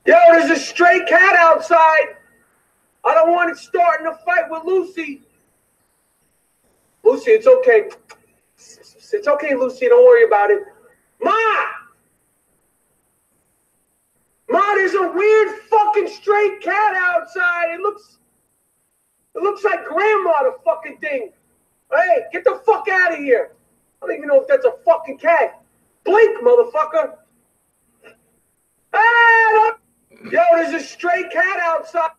Yo, there's a stray cat outside. I don't want it starting a fight with Lucy. Lucy, it's okay. It's okay, Lucy. Don't worry about it. Ma! Ma, there's a weird fucking stray cat outside. It looks like grandma, the fucking thing. Hey, get the fuck out of here. I don't even know if that's a fucking cat. Blink, motherfucker. Hey! Yo, there's a stray cat outside.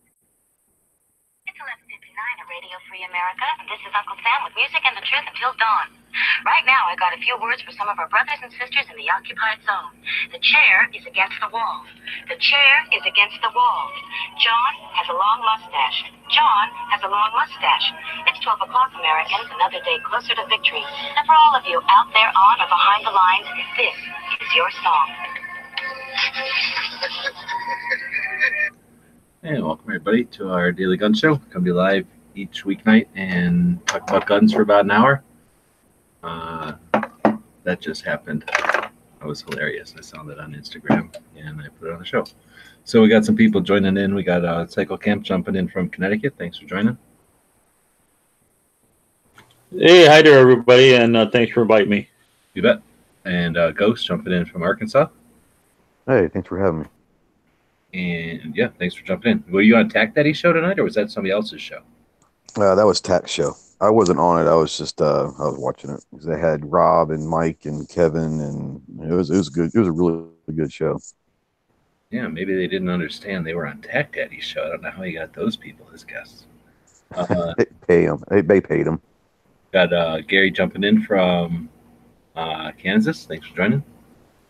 It's 11:59 at Radio Free America, and this is Uncle Sam with music and the truth until dawn. Right now, I got a few words for some of our brothers and sisters in the occupied zone. The chair is against the wall. The chair is against the wall. John has a long mustache. John has a long mustache. It's 12 o'clock, Americans, another day closer to victory. And for all of you out there on or behind the lines, this is your song. Hey, welcome everybody to our daily gun show. Come be live each weeknight and talk about guns for about an hour. That just happened. That was hilarious. I saw that on Instagram and I put it on the show. So we got some people joining in. We got Cycle Camp jumping in from Connecticut. Thanks for joining. Hey, hi there, everybody, and thanks for inviting me. You bet. And Ghost jumping in from Arkansas. Hey, thanks for having me. And yeah, thanks for jumping in. Were you on Tack Daddy's show tonight, or was that somebody else's show? That was Tack's show. I wasn't on it. I was just I was watching it because they had Rob and Mike and Kevin, and it was good. It was a really good show. Yeah, maybe they didn't understand they were on Tack Daddy's show. I don't know how he got those people as guests. They pay them. They paid them. Got Gary jumping in from Kansas. Thanks for joining.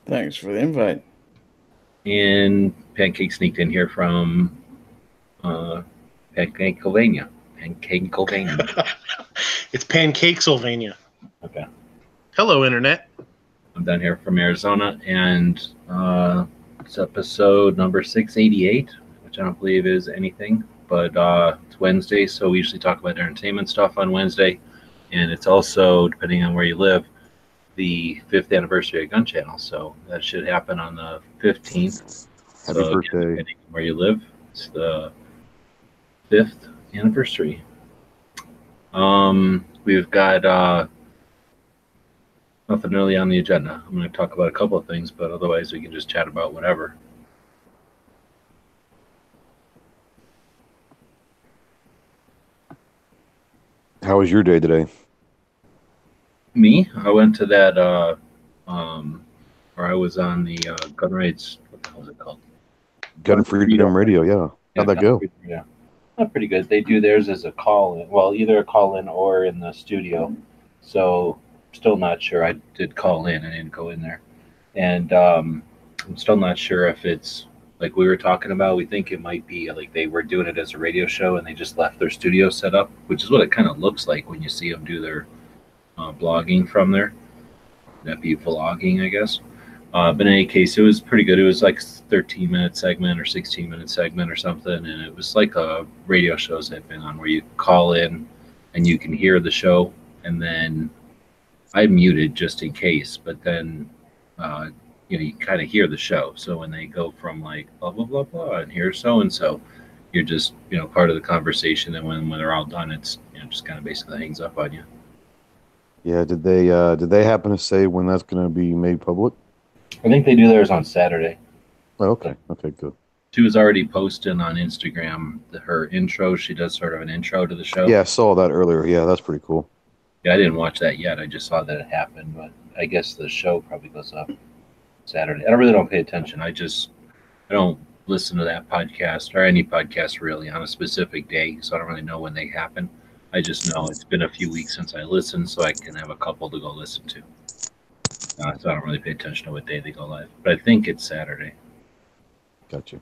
Thanks for the invite. And Pancake sneaked in here from Pennsylvania. It's Pancakesylvania. Okay. Hello, Internet. I'm down here from Arizona, and it's episode number 688, which I don't believe is anything, but it's Wednesday, so we usually talk about entertainment stuff on Wednesday, and it's also, depending on where you live, the 5th anniversary of Gun Channel, so that should happen on the 15th. Happy birthday. Depending on where you live, it's the 5th anniversary. We've got nothing really on the agenda. I'm going to talk about a couple of things, but otherwise we can just chat about whatever. How was your day today? Me? I went to that, where I was on the gun rights, what the hell is it called? Gun Freedom Radio, yeah. How'd that go? Yeah, not pretty good. They do theirs as a call-in. Well, either a call-in or in the studio. So, still not sure. I did call in. I didn't go in there. And I'm still not sure if it's, like we were talking about, we think it might be like they were doing it as a radio show and they just left their studio set up, which is what it kind of looks like when you see them do their blogging from there. That'd be vlogging, I guess. But in any case, it was pretty good. It was like a 13-minute segment or 16-minute segment or something, and it was like a radio shows I've been on where you call in and you can hear the show, and then I muted just in case, but then you kind of hear the show. So when they go from like blah blah blah blah and here's so and so, you're just part of the conversation, and when they're all done, it's just kind of basically hangs up on you. Yeah, did they happen to say when that's going to be made public? I think they do theirs on Saturday. Oh, okay. Okay, good. She was already posting on Instagram her intro. She does sort of an intro to the show. Yeah, I saw that earlier. Yeah, that's pretty cool. Yeah, I didn't watch that yet. I just saw that it happened, but I guess the show probably goes up Saturday. I really don't pay attention. I don't listen to that podcast or any podcast really on a specific day, so I don't really know when they happen. I just know it's been a few weeks since I listened, so I can have a couple to go listen to. So I don't really pay attention to what day they go live, but I think it's Saturday. Gotcha.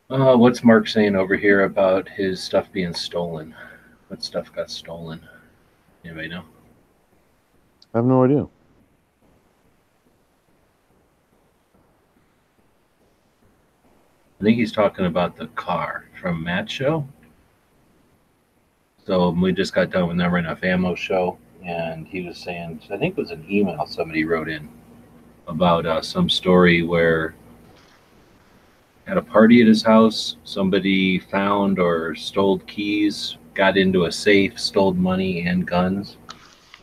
What's Mark saying over here about his stuff being stolen? What stuff got stolen? Anybody know? I have no idea. I think he's talking about the car from Matt's show. So we just got done with Never Enough Ammo show, and he was saying, I think it was an email somebody wrote in about some story where had a party at his house. Somebody found or stole keys, got into a safe, stole money and guns.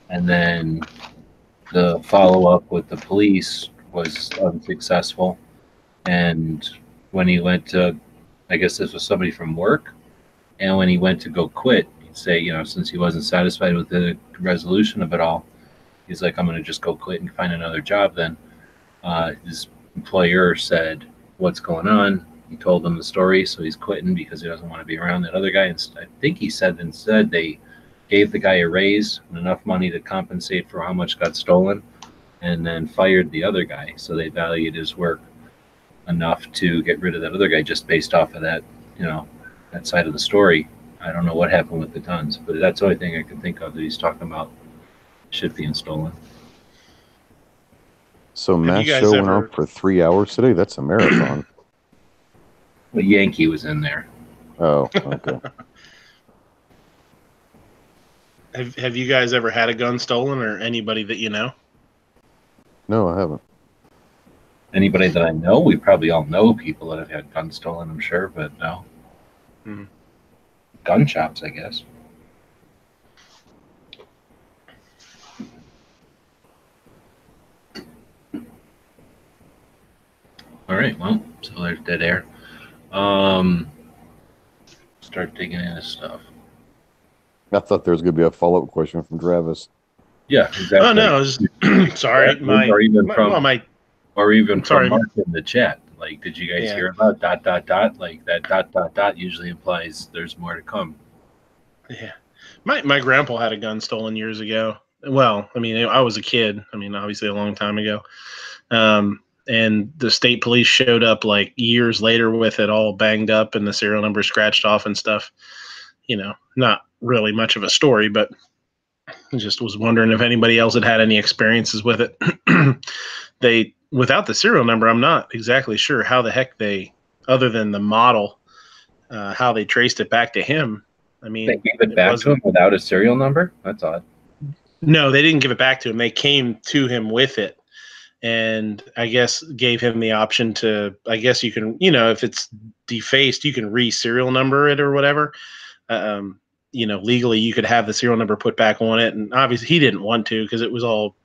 And then the follow-up with the police was unsuccessful. And when he went to, I guess this was somebody from work, and when he went to go quit, he'd say, since he wasn't satisfied with the resolution of it all, he's like, I'm going to just go quit and find another job then. His employer said, what's going on? He told them the story, so he's quitting because he doesn't want to be around that other guy. And I think he said instead they gave the guy a raise and enough money to compensate for how much got stolen, and then fired the other guy. So they valued his work enough to get rid of that other guy just based off of that, that side of the story. I don't know what happened with the guns, but that's the only thing I can think of that he's talking about shit being stolen. So Matt's show went on for 3 hours today? That's a marathon. But Yankee was in there. Oh, okay. Have you guys ever had a gun stolen, or anybody that you know? No, I haven't. Anybody that I know, we probably all know people that have had guns stolen, I'm sure, but no. Gun shops, I guess. All right, well, so there's dead air. Start digging into stuff. I thought there was going to be a follow-up question from Travis. Yeah, exactly. Oh no, sorry, or even from Mark in the chat. Like, did you guys hear about ... Like that ... usually implies there's more to come. Yeah, my grandpa had a gun stolen years ago. Well, I mean, I was a kid. I mean, obviously a long time ago. And the state police showed up like years later with it all banged up and the serial number scratched off and stuff. Not really much of a story, but I just was wondering if anybody else had any experiences with it. Without the serial number, I'm not exactly sure how the heck other than the model, how they traced it back to him. I mean, they gave it back to him without a serial number? That's odd. No, they didn't give it back to him. They came to him with it. And I guess gave him the option to, I guess you can, if it's defaced, you can re-serial number it or whatever. Legally you could have the serial number put back on it. And obviously he didn't want to because it was all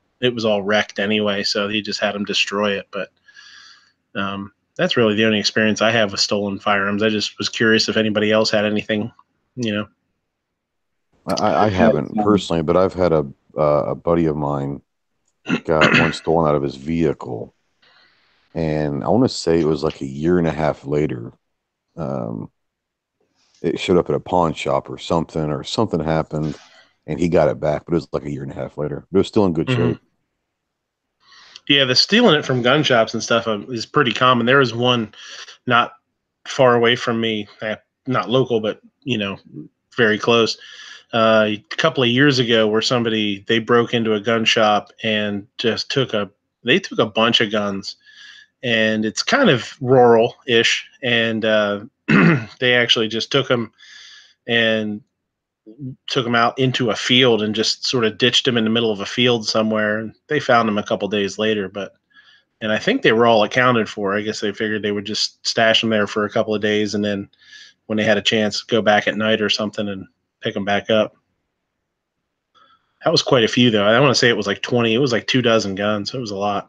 wrecked anyway. So he just had him destroy it. But that's really the only experience I have with stolen firearms. I just was curious if anybody else had anything, I haven't personally, but I've had a buddy of mine got one stolen out of his vehicle, and I want to say it was like a year and a half later. It showed up at a pawn shop or something happened, and he got it back, but it was like a year and a half later. But it was still in good shape. Yeah, the stealing it from gun shops and stuff is pretty common. There was one not far away from me, not local, but very close. A couple of years ago where they broke into a gun shop and just took a bunch of guns, and it's kind of rural-ish, and they actually just took them out into a field and just sort of ditched them in the middle of a field somewhere. And they found them a couple days later, and I think they were all accounted for. I guess they figured they would just stash them there for a couple of days, and then when they had a chance, go back at night or something and pick them back up. That was quite a few, though. I want to say it was like 20. It was like 24 guns. It was a lot.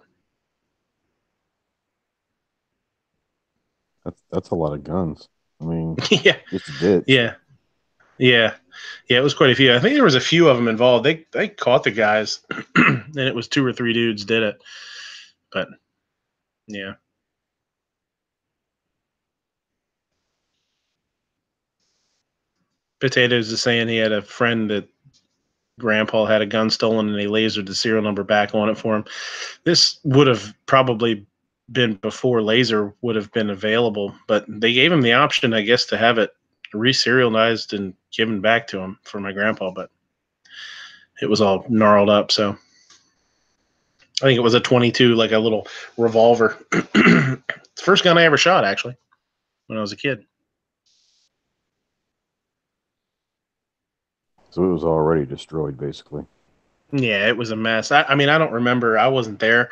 That's a lot of guns. I mean, yeah, just a ditch. Yeah. It was quite a few. I think there was a few of them involved. They caught the guys, and it was 2 or 3 dudes did it. But yeah. Potatoes is saying he had a friend that grandpa had a gun stolen and they lasered the serial number back on it for him. This would have probably been before laser would have been available, but they gave him the option, I guess, to have it re-serialized and given back to him for my grandpa, but it was all gnarled up. So I think it was a 22, like a little revolver. It's the first gun I ever shot, actually, when I was a kid. So it was already destroyed, basically. Yeah, it was a mess. I mean, I don't remember. I wasn't there.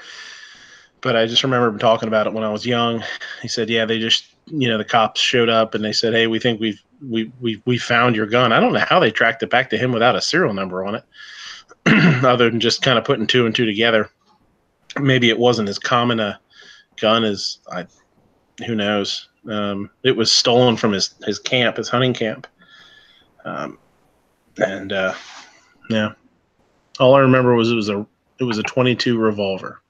but I just remember him talking about it when I was young. He said, "Yeah, they just, the cops showed up and they said, hey, we think we found your gun." I don't know how they tracked it back to him without a serial number on it, other than just kind of putting two and two together. Maybe it wasn't as common a gun as who knows. It was stolen from his camp, his hunting camp, and yeah. All I remember was it was a 22 revolver.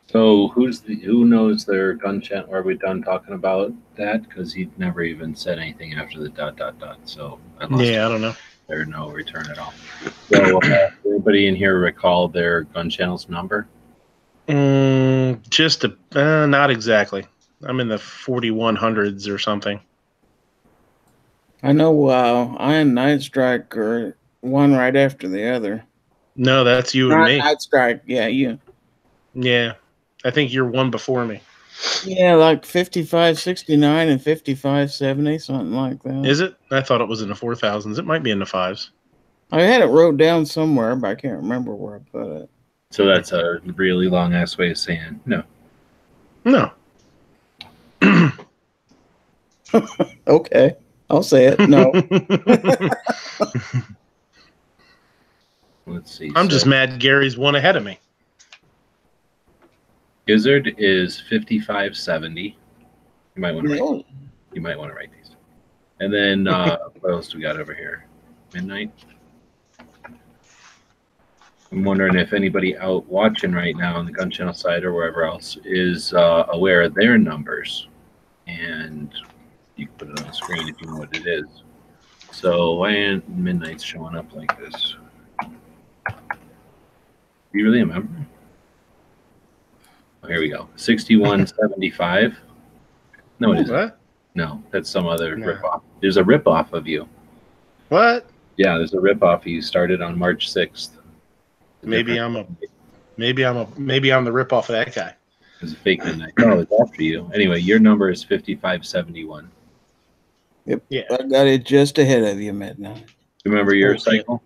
So who knows their gun channel? Are we done talking about that? Because he never even said anything after the ... So I lost Yeah, I don't know. There's no return at all. So everybody in here recall their gun channel's number? Just not exactly. I'm in the 4100s or something. I know Iron Night Strike are one right after the other. No, that's you and me. Night Strike, yeah, you. Yeah, I think you're one before me. Yeah, like 5569 and 5570, something like that. Is it? I thought it was in the 4000s. It might be in the 5s. I had it wrote down somewhere, but I can't remember where I put it. So that's a really long ass way of saying no. No. Okay, I'll say it. No. Let's see. I'm just mad Gary's one ahead of me. Gizzard is 5570. You might want to Really? write these. And then what else do we got over here? Midnight. I'm wondering if anybody out watching right now on the Gun Channel side or wherever else is aware of their numbers. And you can put it on the screen if you know what it is. So why ain't Midnight's showing up like this? Do you really remember? Oh, here we go. 6175. No, it isn't. What? No, that's some other ripoff. There's a ripoff of you. What? Yeah, there's a ripoff of you started on March 6th. Maybe I'm the ripoff of that guy. It's a fake Midnight. Oh, it's after you. Anyway, your number is 5571. Yep. Yeah. I got it just ahead of you, Midnight. Remember your cycle?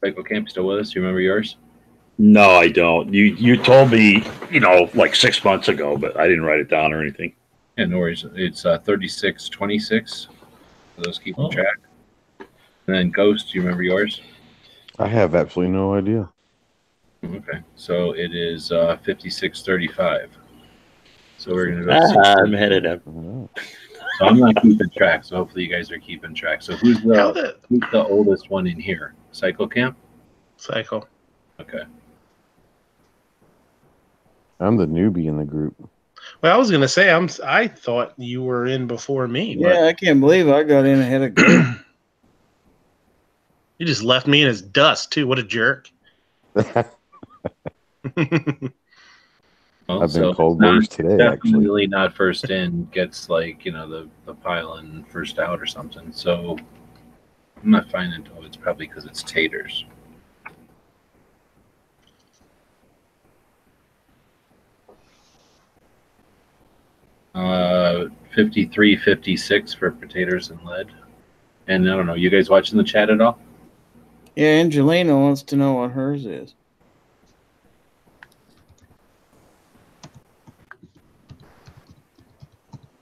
Cycle Camp still with us? You remember yours? No, I don't. You told me, like 6 months ago, but I didn't write it down or anything. Yeah, no worries. It's 3626. For those keeping track. And then Ghost, do you remember yours? I have absolutely no idea. Okay, so it is 5635. So we're gonna go. I'm headed up. So I'm not keeping track. So hopefully you guys are keeping track. So who's the oldest one in here? Cycle Camp. Cycle. Okay. I'm the newbie in the group. Well, I was gonna say I thought you were in before me. Yeah, I can't believe I got in ahead of Gary. You just left me in his dust too. What a jerk. Well, I've been called worse today, actually. Definitely not first in gets the pile in first out or something. So I'm not finding. Oh, it's probably because it's taters. Uh, 5356 for potatoes and lead. And I don't know. You guys watching the chat at all? Yeah, Angelina wants to know what hers is.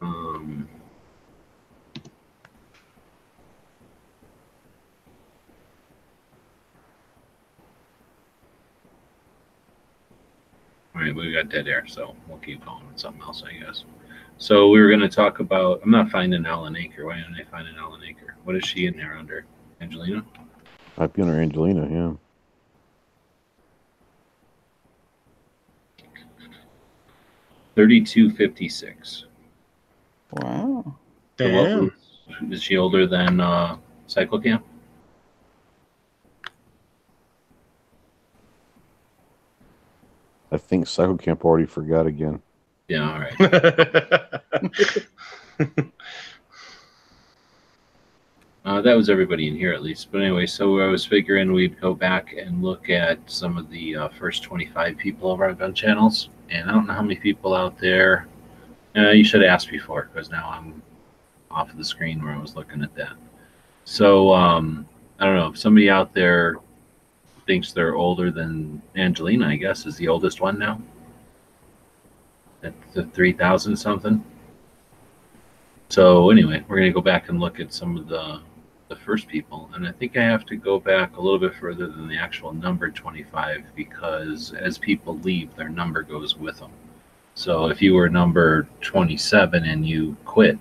All right, we got dead air, so we'll keep going with something else, I guess. So we were going to talk about. I'm not finding Alan Aker. Why didn't I find an Alan Aker? What is she in there under? Angelina? Might be under Angelina, yeah. $32.56. Wow. Damn. So is she older than Cycle Camp? I think Cycle Camp already forgot again. Yeah, all right. That was everybody in here at least. But anyway, so I was figuring we'd go back and look at some of the first 25 people of our gun channels. And I don't know how many people out there. You should have asked before because now I'm off of the screen where I was looking at that. So I don't know if somebody out there thinks they're older than Angelina. I guess is the oldest one now. At the 3,000 something. So anyway, we're gonna go back and look at some of the first people, and I think I have to go back a little bit further than the actual number 25 because as people leave, their number goes with them. So if you were number 27 and you quit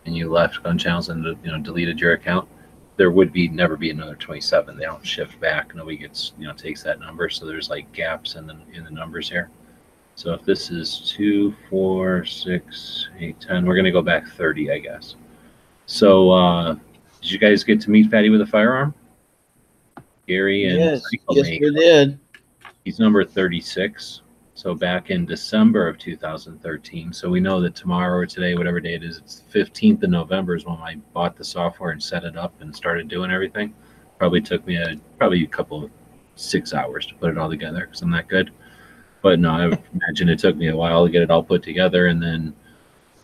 and you left Gun Channels and deleted your account, there would never be another 27. They don't shift back. Nobody gets takes that number. So there's like gaps in the numbers here. So if this is 2, 4, 6, 8, 10, we're gonna go back 30, I guess. So did you guys get to meet Fatty with a firearm? Gary and yes, we did. He's number 36. So back in December of 2013. So we know that tomorrow or today, whatever day it is, it's the 15th of November is when I bought the software and set it up and started doing everything. Probably took me a couple of 6 hours to put it all together because I'm that good. But no, I imagine it took me a while to get it all put together. And then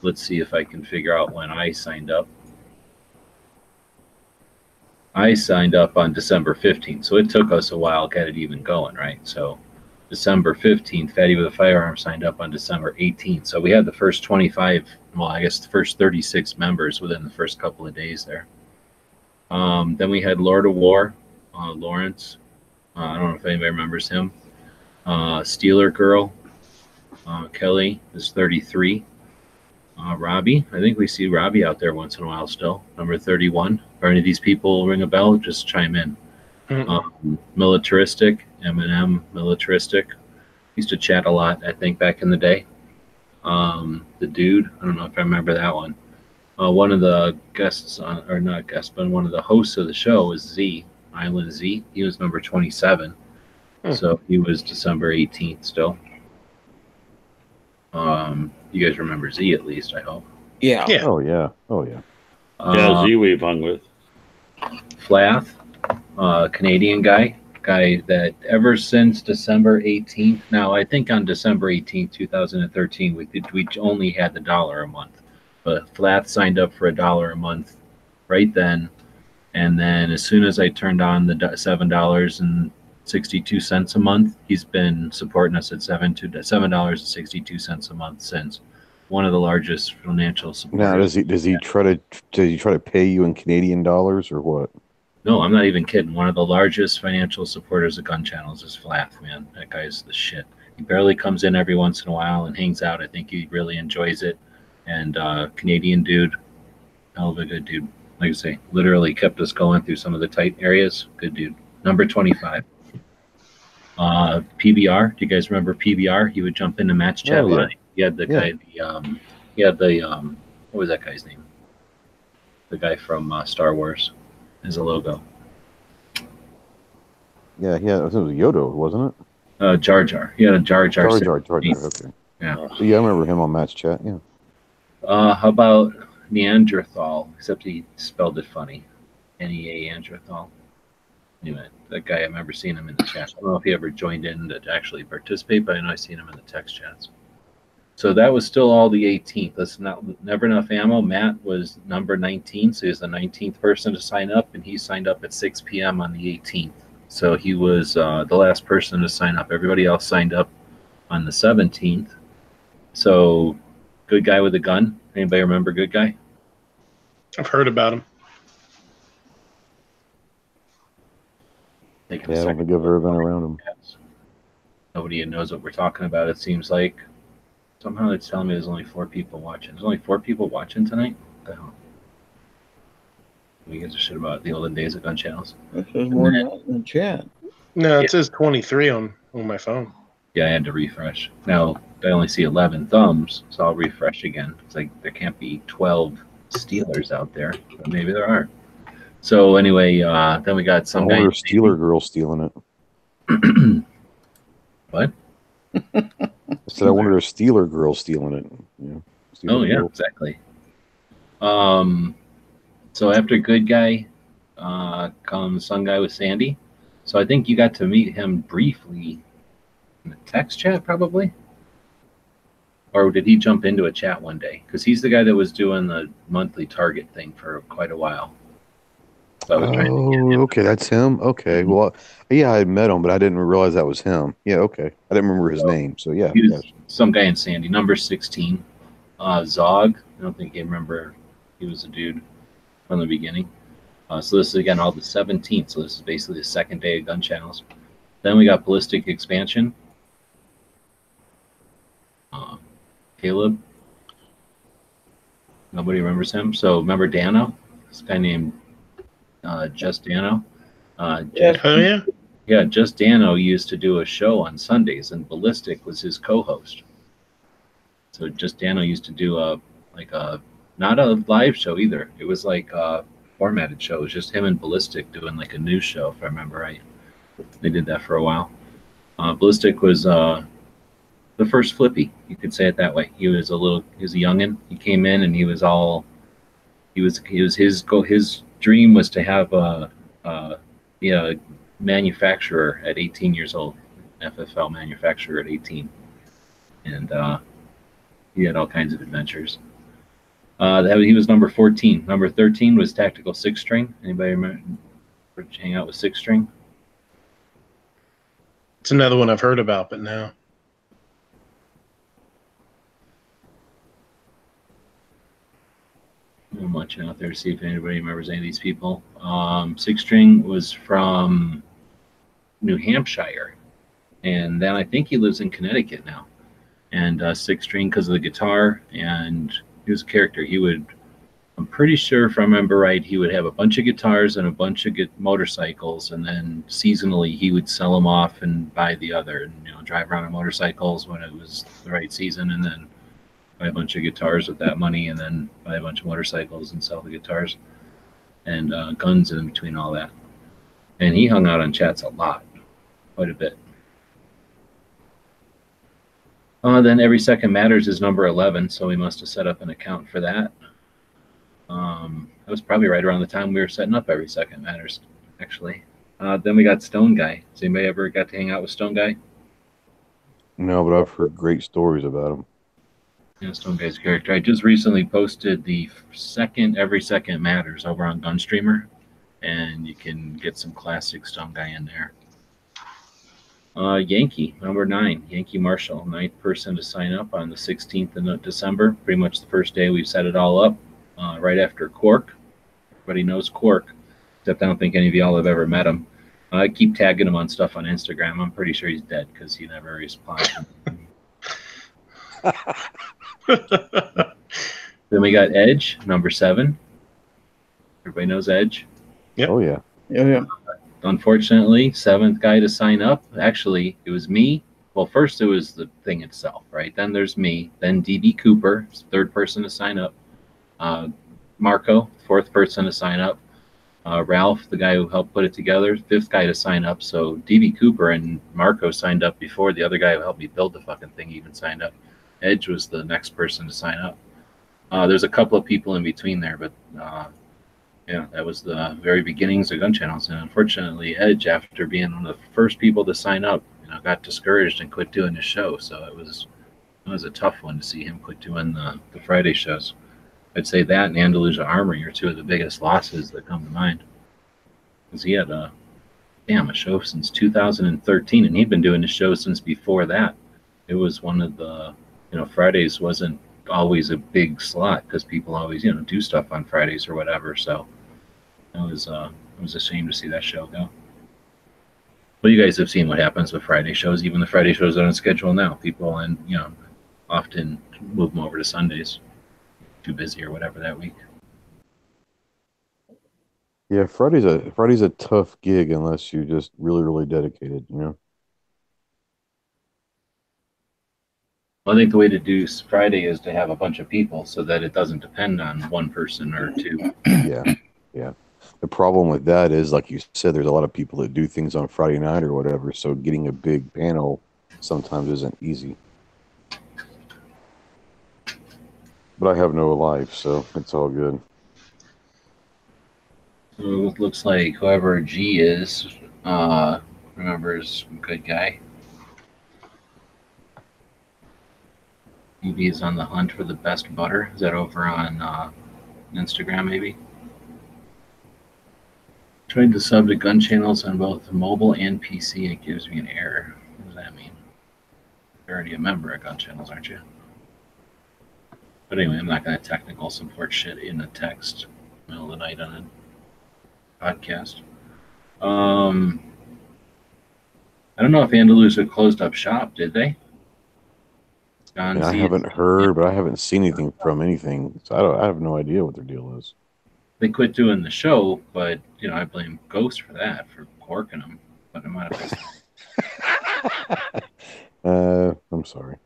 let's see if I can figure out when I signed up. I signed up on December 15th, so it took us a while to get it even going, right? So December 15th, Fatty with a Firearm signed up on December 18th. So we had the first 25, well, I guess the first 36 members within the first couple of days there. Then we had Lord of War, Lawrence. I don't know if anybody remembers him. Steeler Girl, Kelly is 33. Robbie, I think we see Robbie out there once in a while still, number 31. Are any of these people ring a bell? Just chime in. Militaristic, M&M Militaristic. Used to chat a lot, I think, back in the day. The Dude, I don't know if I remember that one. One of the guests, or not guests, but one of the hosts of the show was Z, Island Z. He was number 27. So he was December 18th still. You guys remember Z at least, I hope. Yeah. Oh yeah. Oh yeah. Yeah, Z we've hung with. Flath, Canadian guy that ever since December 18th. Now I think on December 18th, 2013, we only had the $1 a month, but Flath signed up for $1 a month right then, and then as soon as I turned on the $7.62 a month, he's been supporting us at $7.62 a month since. One of the largest financial supporters. Now, does he try to pay you in Canadian dollars or what? No, I'm not even kidding. One of the largest financial supporters of Gun Channels is Flath, man. That guy's the shit. He barely comes in every once in a while and hangs out. I think he really enjoys it. And Canadian dude, hell of a good dude. Like I say, literally kept us going through some of the tight areas. Good dude. Number 25. PBR. Do you guys remember PBR? He would jump into match chat. Oh, yeah. He had the guy. He had the what was that guy's name? The guy from Star Wars as a logo. Yeah. It was Yoda, wasn't it? Jar Jar. He had a Jar Jar. Jar Jar. Okay. Yeah. Yeah, I remember him on match chat. Yeah. How about Neanderthal? Except he spelled it funny. Neanderthal. Anyway, that guy, I remember seeing him in the chat. I don't know if he ever joined in to actually participate, but I know I've seen him in the text chats. So that was still all the 18th. That's not never enough ammo. Matt was number 19, so he was the 19th person to sign up, and he signed up at 6 p.m. on the 18th. So he was the last person to sign up. Everybody else signed up on the 17th. So, Good Guy with a Gun. Anybody remember Good Guy? I've heard about him. Yeah, I don't think I've ever been around him. Nobody knows what we're talking about, it seems like. Somehow it's telling me there's only 4 people watching. There's only 4 people watching tonight? What the hell? We give a shit about the olden days of Gun Channels. There's more than that in the chat. No, it says 23 on my phone. Yeah, I had to refresh. Now, I only see 11 thumbs, so I'll refresh again. It's like there can't be 12 Steelers out there, but maybe there are. So anyway, then we got some guy. Steeler girl stealing it. What? I said I wonder if Steeler girl stealing it. Yeah, girl. Exactly. So after Good Guy comes Some Guy with Sandy. So I think you got to meet him briefly in the text chat, probably. Or did he jump into a chat one day? Because he's the guy that was doing the monthly target thing for quite a while. So I was trying to get Oh, him. okay, that's him. Okay, Mhm. well, yeah, I had met him, but I didn't realize that was him. Yeah, okay, I didn't remember his So name. So yeah, he yes. was some guy in Sandy, number 16. Zog. I don't think you remember. He was a dude from the beginning. So this is again all the 17th. So this is basically the second day of gun channels. Then we got Ballistic Expansion. Uh, Caleb. Nobody remembers him. So remember Dano? This guy named Just Dano. Yes. Oh yeah. Yeah, Just Dano used to do a show on Sundays, and Ballistic was his co-host. So Just Dano used to do a not a live show either. It was like a formatted show. It was just him and Ballistic doing like a news show, if I remember right. They did that for a while. Ballistic was the first Flippy, you could say it that way. He was a youngin. He came in and he was his dream was to have be a manufacturer at 18 years old, FFL manufacturer at 18, and he had all kinds of adventures. He was number 14. Number 13 was Tactical Six String. Anybody remember hang out with Six String? It's another one I've heard about, but now. I'm watching out there to see if anybody remembers any of these people. Six String was from New Hampshire, and then I think he lives in Connecticut now. And Six String because of the guitar, and he was a character. I'm pretty sure if I remember right, he would have a bunch of guitars and a bunch of motorcycles, and then seasonally he would sell them off and buy the other, and drive around on motorcycles when it was the right season, and then buy a bunch of guitars with that money, and then buy a bunch of motorcycles and sell the guitars and guns in between all that. And he hung out on chats a lot, quite a bit. Then Every Second Matters is number 11, so we must have set up an account for that. That was probably right around the time we were setting up Every Second Matters, actually. Then we got Stone Guy. Has anybody ever got to hang out with Stone Guy? No, but I've heard great stories about him. Yeah, Stone Guy's character. I just recently posted the second Every Second Matters over on Gunstreamer, and you can get some classic Stone Guy in there. Yankee, number 9, Yankee Marshall, 9th person to sign up on the 16th of December. Pretty much the first day we've set it all up, right after Quark. Everybody knows Quark, except I don't think any of y'all have ever met him. I keep tagging him on stuff on Instagram. I'm pretty sure he's dead because he never responds. Then we got Edge, number 7. Everybody knows Edge. Yep. Oh yeah. Yeah. Unfortunately, 7th guy to sign up. Actually, it was me. Well, first it was the thing itself, right? Then there's me. Then DB Cooper, 3rd person to sign up. Marco, 4th person to sign up. Ralph, the guy who helped put it together, 5th guy to sign up. So DB Cooper and Marco signed up before the other guy who helped me build the fucking thing even signed up. Edge was the next person to sign up. There's a couple of people in between there, but yeah, that was the very beginnings of gun channels. And unfortunately, Edge, after being one of the first people to sign up, got discouraged and quit doing his show. So it was a tough one to see him quit doing the Friday shows. I'd say that and Andalusia Armory are 2 of the biggest losses that come to mind. Because he had a show since 2013, and he'd been doing his show since before that. It was one of the, Fridays wasn't always a big slot because people always, do stuff on Fridays or whatever. So it was a shame to see that show go. Well, you guys have seen what happens with Friday shows. Even the Friday shows that are on schedule now, people often move them over to Sundays. Too busy or whatever that week. Yeah, Friday's a tough gig unless you're just really, really dedicated, Well, I think the way to do Friday is to have a bunch of people so that it doesn't depend on one person or 2. Yeah. The problem with that is, like you said, there's a lot of people that do things on Friday night or whatever, so getting a big panel sometimes isn't easy. But I have no life, so it's all good. So it looks like whoever G is, remembers good guy. Maybe he's on the hunt for the best butter. Is that over on Instagram, maybe? Tried to sub to gun channels on both mobile and PC. It gives me an error. What does that mean? You're already a member of gun channels, aren't you? But anyway, I'm not going to technical support shit in a text middle of the night on a podcast. I don't know if Andalusia closed up shop, did they? And I haven't heard, but I haven't seen anything from anything. So I have no idea what their deal is. They quit doing the show, but I blame Ghost for that, for corking them. But I'm out of I'm sorry.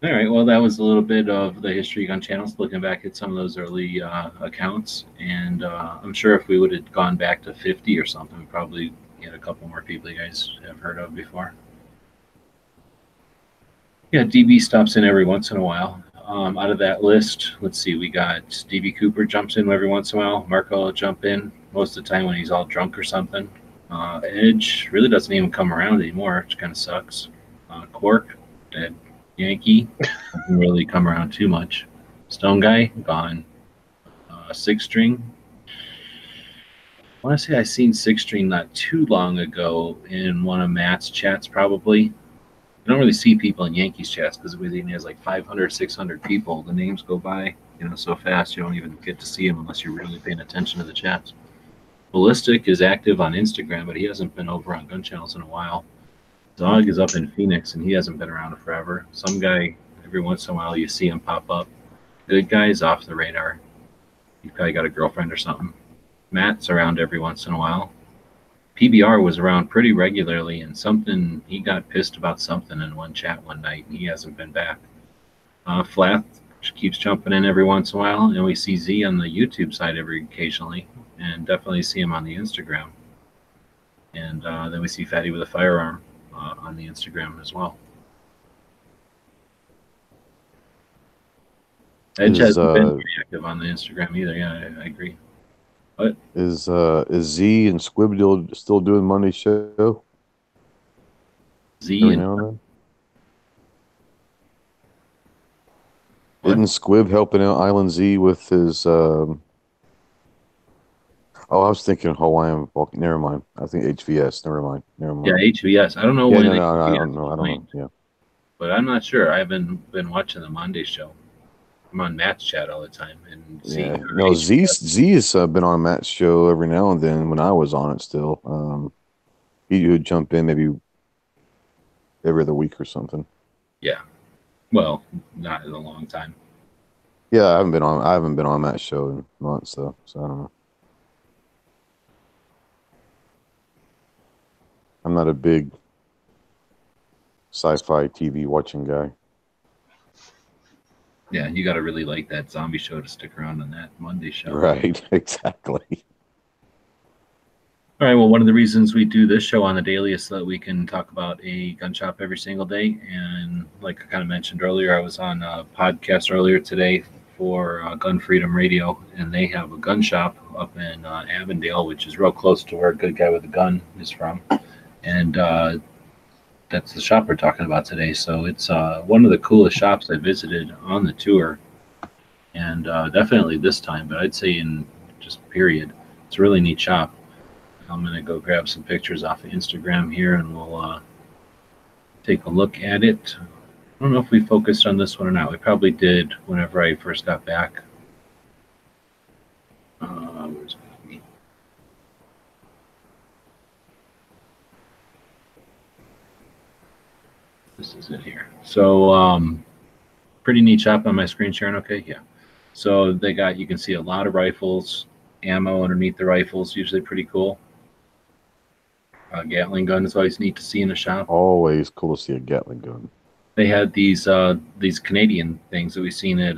All right, well, that was a little bit of the history of gun channels, looking back at some of those early accounts. And I'm sure if we would have gone back to 50 or something, we probably get a couple more people you guys have heard of before. Yeah, DB stops in every once in a while. Out of that list, let's see, we got DB Cooper jumps in every once in a while. Marco will jump in most of the time when he's all drunk or something. Edge really doesn't even come around anymore, which kind of sucks. Quark, dead. Yankee doesn't really come around too much. Stone Guy, gone. Six String. I want to say I seen Six String not too long ago in one of Matt's chats, probably. You don't really see people in Yankees chats because he has like 500, 600 people. The names go by, so fast you don't even get to see them unless you're really paying attention to the chats. Ballistic is active on Instagram, but he hasn't been over on gun channels in a while. Dog is up in Phoenix, and he hasn't been around forever. Some guy, every once in a while, you see him pop up. Good guy's off the radar. He probably got a girlfriend or something. Matt's around every once in a while. PBR was around pretty regularly, and he got pissed about something in one chat one night, and he hasn't been back. Flath keeps jumping in every once in a while, and we see Z on the YouTube side occasionally, and definitely see him on the Instagram. And then we see Fatty with a firearm on the Instagram as well. Edge hasn't been very active on the Instagram either. Yeah, I agree. What is Z and Squib still doing Monday show? Z and now and then? Isn't Squib helping out Island Z with his? I was thinking Hawaiian. Never mind. I think HVS. Never mind. Yeah, HVS. I don't know when. No, I don't know. Yeah, but I'm not sure. I haven't been watching the Monday show. I'm on Matt's chat all the time, and Z has been on Matt's show every now and then when I was on it still. He would jump in maybe every other week or something. Yeah, well, not in a long time. Yeah, I haven't been on Matt's show in months though, so I don't know. I'm not a big sci-fi TV watching guy. Yeah, you got to really like that zombie show to stick around on that Monday show. Right, exactly. All right, well, one of the reasons we do this show on the daily is so that we can talk about a gun shop every single day. And like I kind of mentioned earlier, I was on a podcast earlier today for Gun Freedom Radio, and they have a gun shop up in Avondale, which is real close to where Good Guy with a Gun is from. And that's the shop we're talking about today. So it's one of the coolest shops I visited on the tour, and definitely this time, but I'd say in just period. It's a really neat shop. I'm going to go grab some pictures off of Instagram here, and we'll take a look at it. I don't know if we focused on this one or not. We probably did whenever I first got back. Where's me? This is it here. So pretty neat shop on my screen sharing. Okay, yeah. So they got, you can see a lot of rifles, ammo underneath the rifles, usually pretty cool. Gatling gun is always neat to see in a shop. Always cool to see a Gatling gun. They had these Canadian things that we've seen at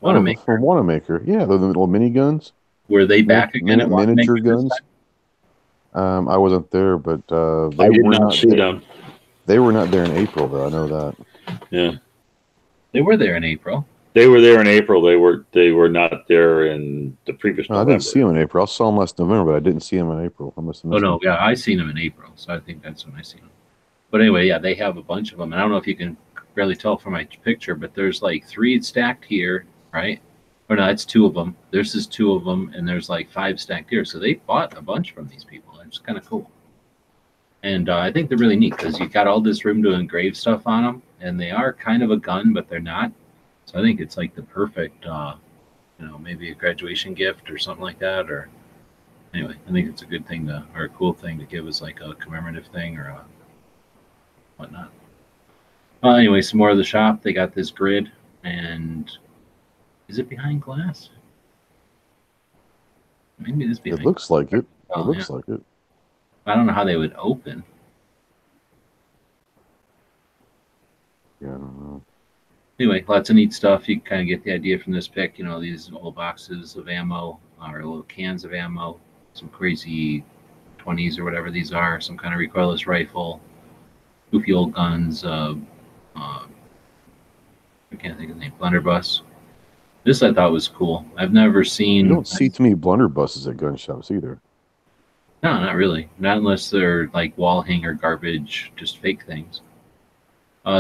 Wanamaker. From Wanamaker, yeah, the little mini guns. Were they back again at miniature guns? I wasn't there, but I did not see them. They were not there in April, though. I know that. Yeah, they were there in April. They were there in April. They were not there in the previous November. I didn't see them in April. I saw them last November, but I didn't see them in April. I must have missed them. Yeah, I seen them in April, so I think that's when I seen them. But anyway, yeah, they have a bunch of them. And I don't know if you can barely tell from my picture, but there's like 3 stacked here, right? Or no, it's two of them. There's just two of them, and there's like 5 stacked here. So they bought a bunch from these people. It's kind of cool. And I think they're really neat because you got all this room to engrave stuff on them, and they are kind of a gun, but they're not. So I think it's like the perfect, maybe a graduation gift or something like that. Or anyway, I think it's a good thing or a cool thing to give as like a commemorative thing or whatnot. Anyway, some more of the shop. They got this grid, and is it behind glass? Maybe it is behind. It looks like it. Oh, it looks like it. I don't know how they would open. Yeah, I don't know. Anyway, lots of neat stuff. You can kind of get the idea from this pic. These old boxes of ammo or little cans of ammo, some crazy 20s or whatever these are, some kind of recoilless rifle, goofy old guns. I can't think of the name. Blunderbuss. This I thought was cool. I've never seen. You don't see too many blunderbusses at gun shops either. No, not really. Not unless they're like wall hanger garbage, just fake things.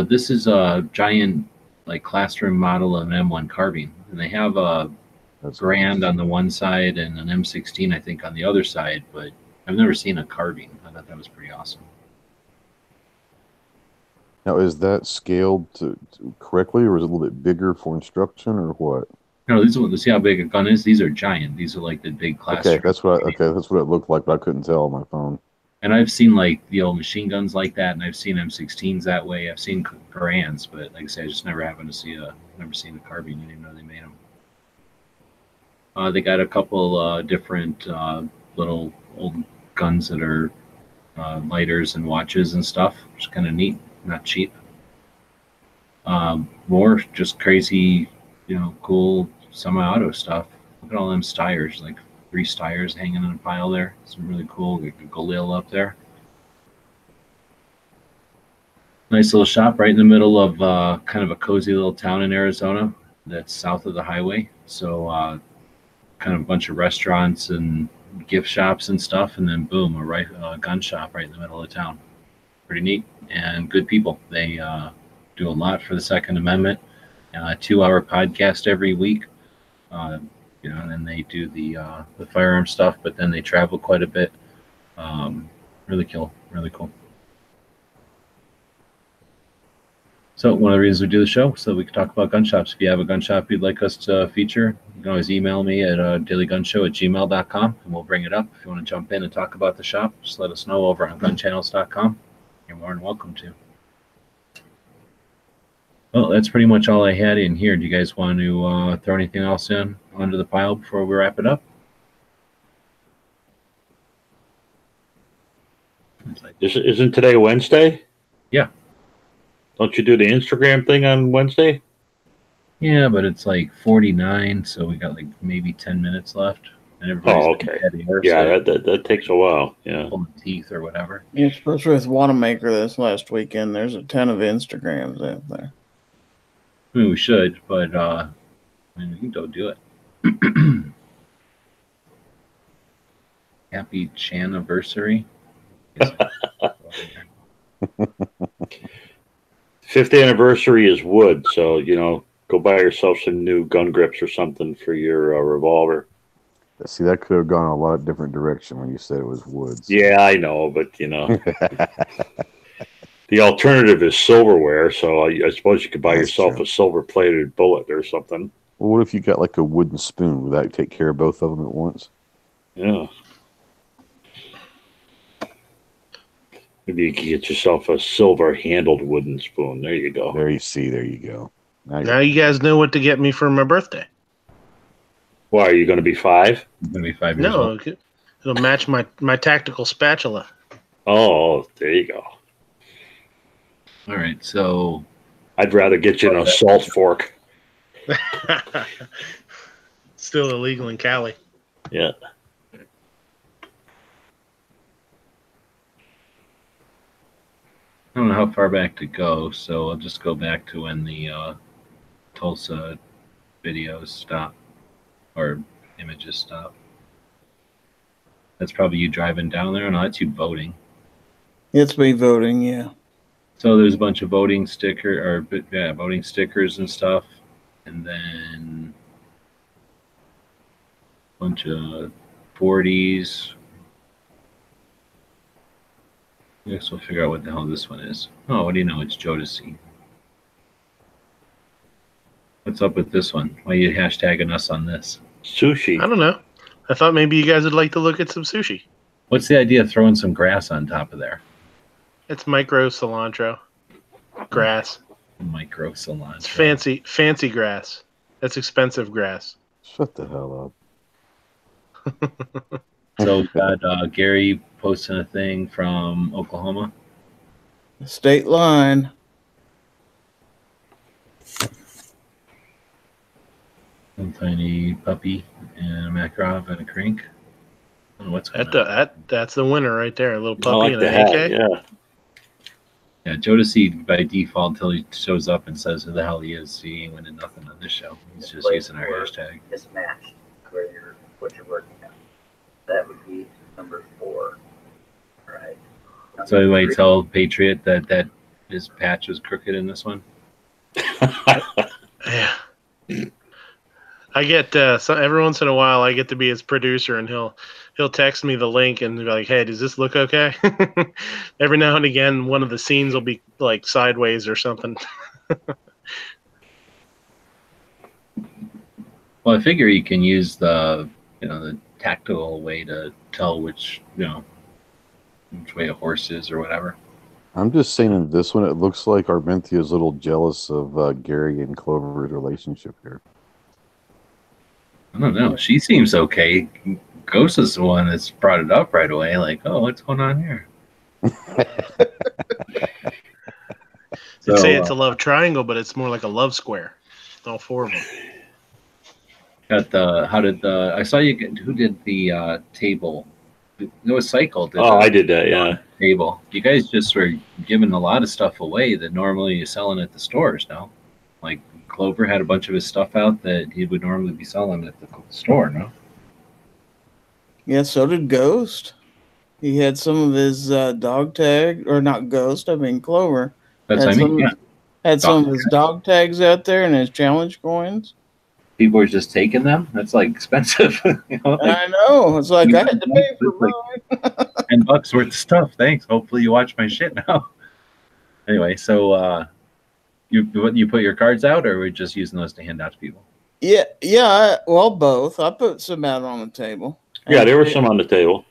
This is a giant, like classroom model of an M1 carbine, and they have a Grand on the one side and an M16, I think, on the other side. But I've never seen a carbine. I thought that was pretty awesome. Now, is that scaled correctly, or is it a little bit bigger for instruction, or what? No, see how big a gun is. These are giant. These are like the big classroom. Okay, that's what it looked like, but I couldn't tell on my phone. And I've seen like the old machine guns like that, and I've seen M16s that way. I've seen Garands, but like I said, I just never happened to see never seen a carbine. I didn't even know they made them. They got a couple different little old guns that are lighters and watches and stuff, which is kind of neat, not cheap. More just crazy, cool semi-auto stuff. Look at all them Steyrs, like 3 Steyrs hanging in a pile there. Some really cool. Like a Galil up there. Nice little shop right in the middle of kind of a cozy little town in Arizona that's south of the highway. So kind of a bunch of restaurants and gift shops and stuff, and then boom, a gun shop right in the middle of town. Pretty neat and good people. They do a lot for the Second Amendment. 2-hour podcast every week. And then they do the firearm stuff, but then they travel quite a bit. Really cool. So one of the reasons we do the show, so we can talk about gun shops. If you have a gun shop you'd like us to feature, you can always email me at dailygunshow@gmail.com, and we'll bring it up. If you want to jump in and talk about the shop, just let us know over on gunchannels.com. You're more than welcome to. Well, that's pretty much all I had in here. Do you guys want to throw anything else in onto the pile before we wrap it up? Isn't today Wednesday? Yeah. Don't you do the Instagram thing on Wednesday? Yeah, but it's like 49, so we got like maybe 10 minutes left. And okay. Yeah, that takes a while. Yeah. Pulling teeth or whatever. Yeah, especially with Wanamaker this last weekend. There's a ton of Instagrams out there. I mean, we should, but we can go do it. Happy Chaniversary. 5th anniversary is wood, so go buy yourself some new gun grips or something for your revolver. See, that could have gone a lot of different direction when you said it was woods. Yeah, I know, but the alternative is silverware, so I suppose you could buy yourself a silver-plated bullet or something. Well, what if you got like a wooden spoon? Would that take care of both of them at once? Yeah. Maybe you could get yourself a silver-handled wooden spoon. There you go. There you go. Now you guys know what to get me for my birthday. Why, are you going to be 5? I'm going to be 5 years old. No, it'll match my tactical spatula. Oh, there you go. All right, so I'd rather get you an assault fork. Still illegal in Cali. Yeah. I don't know how far back to go, so I'll just go back to when the Tulsa videos stop or images stop. That's probably you driving down there, and that's you voting. It's me voting, yeah. So there's a bunch of voting stickers and stuff, and then Bunch of 40s. I guess we'll figure out what the hell this one is. Oh, what do you know? It's Jodeci. What's up with this one? Why are you hashtagging us on this? Sushi. I don't know. I thought maybe you guys would like to look at some sushi. What's the idea of throwing some grass on top of there? It's micro cilantro grass. Micro cilantro. It's fancy grass. That's expensive grass. Shut the hell up. So we've got Gary posting a thing from Oklahoma. State line. One tiny puppy and a Makarov and a crink. I don't know what's going on. That's the winner right there. A little I puppy like and the an hat. AK. Yeah. Yeah, Jodeci by default until he shows up and says who the hell he is. He ain't winning nothing on this show. He's just using our hashtag. Mismatched where what you're working on. That would be number 4. Right. So anyway, tell Patriot that his patch was crooked in this one. Yeah. I get every once in a while I get to be his producer, and he'll text me the link and be like, "Hey, does this look okay?" Every now and again, one of the scenes will be like sideways or something. Well, I figure you can use the tactile way to tell which way a horse is or whatever. I'm just saying in this one, it looks like Armentia is a little jealous of Gary and Clover's relationship here. I don't know. She seems okay. Ghost is the one that's brought it up right away. Like, oh, what's going on here? They'd say it's a love triangle, but it's more like a love square. All 4 of them. I saw you. Who did the table? It was Cycle. I did that. Yeah. Table. You guys just were giving a lot of stuff away that normally you're selling at the stores now. Like Clover had a bunch of his stuff out that he would normally be selling at the store, no? Yeah, so did Ghost. He had some of his dog tag, or not Ghost, I mean Clover. That's what I mean, yeah. Had some of his dog tags out there and his challenge coins. People were just taking them. That's like expensive. I know. It's like I had to pay for mine. $10 worth of stuff. Thanks. Hopefully you watch my shit now. Anyway, so you put your cards out, or are we just using those to hand out to people? Yeah. Well, both. I put some out on the table. Yeah, there were some on the table.